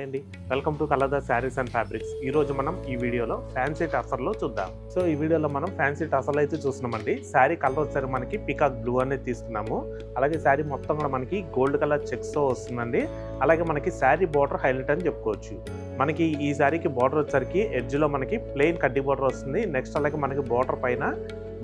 Hi అండి, welcome to colours saris and fabrics. ఈ రోజు మనం ఈ వీడియోలో ఫ్యాన్సీ టసర్లో చూద్దాం. సో ఈ వీడియోలో మనం ఫ్యాన్సీ టసర్లో అయితే చూస్తున్నామండి. శారీ కలర్ వచ్చేసరి మనకి పికాక్ బ్లూ అనేది తీసుకున్నాము. అలాగే శారీ మొత్తం కూడా మనకి గోల్డ్ కలర్ చెక్స్తో వస్తుందండి. అలాగే మనకి శారీ బార్డర్ హైలైట్ అని చెప్పుకోవచ్చు. మనకి ఈ శారీకి బార్డర్ వచ్చేసరికి ఎడ్జ్లో మనకి ప్లెయిన్ కడ్డీ బార్డర్ వస్తుంది. నెక్స్ట్ అలాగే మనకి బార్డర్ పైన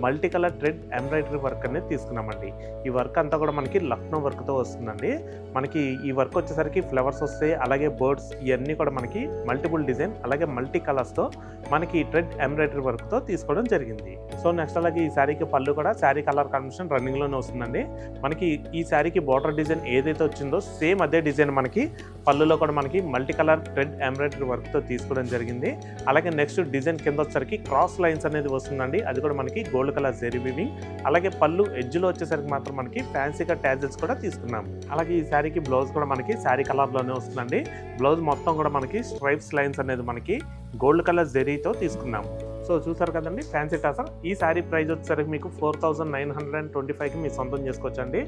multi colour thread embroidery work అనేది తీసుకున్నామండి. ఈ వర్క్ అంతా కూడా మనకి లక్నో వర్క్తో వస్తుందండి. మనకి ఈ వర్క్ వచ్చేసరికి ఫ్లవర్స్ వస్తాయి, అలాగే బర్డ్స్ ఇవన్నీ కూడా మనకి మల్టిపుల్ డిజైన్ అలాగే మల్టీ కలర్స్తో మనకి థ్రెడ్ ఎంబ్రాయిడరీ వర్క్తో తీసుకోవడం జరిగింది. సో నెక్స్ట్ అలాగే ఈ శారీకి పళ్ళు కూడా శారీ కలర్ కాంబినేషన్ రన్నింగ్లోనే వస్తుందండి. మనకి ఈ శారీకి బార్డర్ డిజైన్ ఏదైతే వచ్చిందో సేమ్ అదే డిజైన్ మనకి పళ్ళులో కూడా మనకి మల్టీ కలర్ థ్రెడ్ ఎంబ్రాయిడరీ వర్క్తో తీసుకోవడం జరిగింది. అలాగే నెక్స్ట్ డిజైన్ కింద వచ్చేసరికి క్రాస్ లైన్స్ అనేది వస్తుందండి. అది కూడా మనకి గోల్డ్ కలర్ జెరీ వీవింగ్. అలాగే పళ్ళు ఎడ్జ్లో వచ్చేసరికి మాత్రం మనకి ఫ్యాన్సీగా ట్యాజెస్ కూడా తీసుకున్నాం. అలాగే ఈ శారీకి బ్లౌజ్ కూడా మనకి శారీ కలర్లోనే వస్తుందండి. బ్లౌజ్ మొత్తం కూడా మనకి స్ట్రైప్స్ లైన్స్ అనేది మనకి గోల్డ్ కలర్ జెరీతో తీసుకున్నాము. సో చూసారు కదండి ఫ్యాన్సీ టసర్. ఈ శారీ ప్రైస్ వచ్చేసరికి మీకు 4925కి మీ సొంతం చేసుకోవచ్చండి.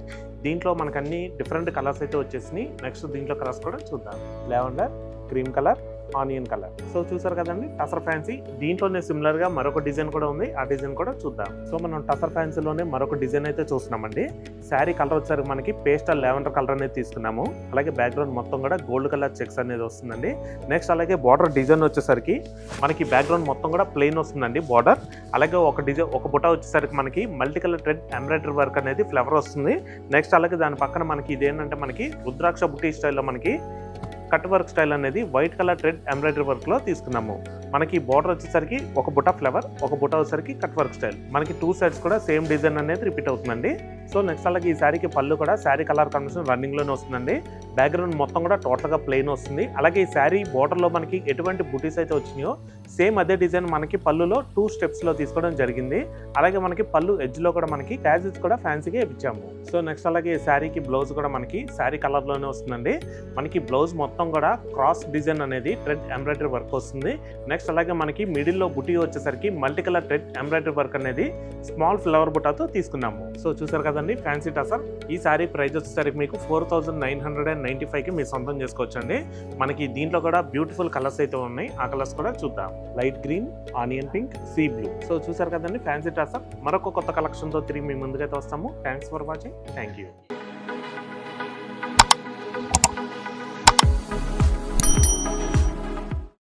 దీంట్లో మనకు అన్ని డిఫరెంట్ కలర్స్ అయితే వచ్చేసినాయి. నెక్స్ట్ దీంట్లో కలర్స్ కూడా చూద్దాం. Lavender, cream colour, onion colour. So చూసారు కదండి టసర్ ఫ్యాన్సీ. దీంట్లోనే సిమిలర్ గా మరొక డిజైన్ కూడా ఉంది, ఆ డిజైన్ కూడా చూద్దాం. సో మనం టసర్ ఫ్యాన్సీలోనే మరొక డిజైన్ అయితే చూస్తున్నామండి. శారీ కలర్ వచ్చేసరికి మనకి పేస్టల్ లావెండర్ కలర్ అనేది తీసుకున్నాము. అలాగే బ్యాక్గ్రౌండ్ మొత్తం కూడా గోల్డ్ కలర్ చెక్స్ అనేది వస్తుందండి. నెక్స్ట్ అలాగే బార్డర్ డిజైన్ వచ్చేసరికి మనకి బ్యాక్గ్రౌండ్ మొత్తం కూడా ప్లెయిన్ వస్తుందండి బార్డర్. అలాగే ఒక డిజైన్ ఒక బుట్ట వచ్చేసరికి మనకి multi colour thread embroidery work అనేది ఫ్లవర్ వస్తుంది. నెక్స్ట్ అలాగే దాని పక్కన మనకి ఇదేంటంటే మనకి రుద్రాక్ష బుట్టి స్టైల్లో మనకి కట్ వర్క్ స్టైల్ అనేది వైట్ కలర్ థ్రెడ్ ఎంబ్రాయిడరీ వర్క్లో తీసుకున్నాము. మనకి బార్డర్ వచ్చేసరికి ఒక బుట్ట ఫ్లవర్, ఒక బుట్ట వచ్చేసరికి కట్ వర్క్ స్టైల్. మనకి టూ సైడ్స్ కూడా సేమ్ డిజైన్ అనేది రిపీట్ అవుతుందండి. సో నెక్స్ట్ అలాగే ఈ శారీకి పళ్ళు కూడా శారీ కలర్ కాంబినేషన్ రన్నింగ్లోనే వస్తుందండి. బ్యాక్గ్రౌండ్ మొత్తం కూడా టోటల్గా ప్లెయిన్ వస్తుంది. అలాగే ఈ శారీ బార్డర్లో మనకి ఎటువంటి బుటీస్ అయితే వచ్చినాయో సేమ్ అదే డిజైన్ మనకి పళ్ళులో 2 స్టెప్స్లో తీసుకోవడం జరిగింది. అలాగే మనకి పళ్ళు ఎడ్జ్లో కూడా మనకి ట్యాజిల్స్ కూడా ఫ్యాన్సీగా ఇప్పించాము. సో నెక్స్ట్ అలాగే ఈ శారీకి బ్లౌజ్ కూడా మనకి శారీ కలర్లోనే వస్తుందండి. మనకి బ్లౌజ్ మొత్తం కూడా క్రాస్ డిజైన్ అనేది థ్రెడ్ ఎంబ్రాయిడరీ వర్క్ వస్తుంది. నెక్స్ట్ అలాగే మనకి మిడిల్లో బుటీ వచ్చేసరికి multi colour thread embroidery work అనేది స్మాల్ ఫ్లవర్ బుట్టాతో తీసుకున్నాము. సో చూసారు కదండి ఫ్యాన్సీ టసర్. ఈ శారీ ప్రైస్ వచ్చేసరికి మీకు 4995కి మీ సొంతం చేసుకోవచ్చండి. మనకి దీంట్లో కూడా బ్యూటిఫుల్ కలర్స్ అయితే ఉన్నాయి, ఆ కలర్స్ కూడా చూద్దాం. Light green, onion pink, sea blue. So చూసారు కదండి ఫ్యాన్సీ టసర్. మరొక కొత్త కలెక్షన్తో తిరిగి మీ ముందుకైతే వస్తాము. Thanks for watching. Thank you.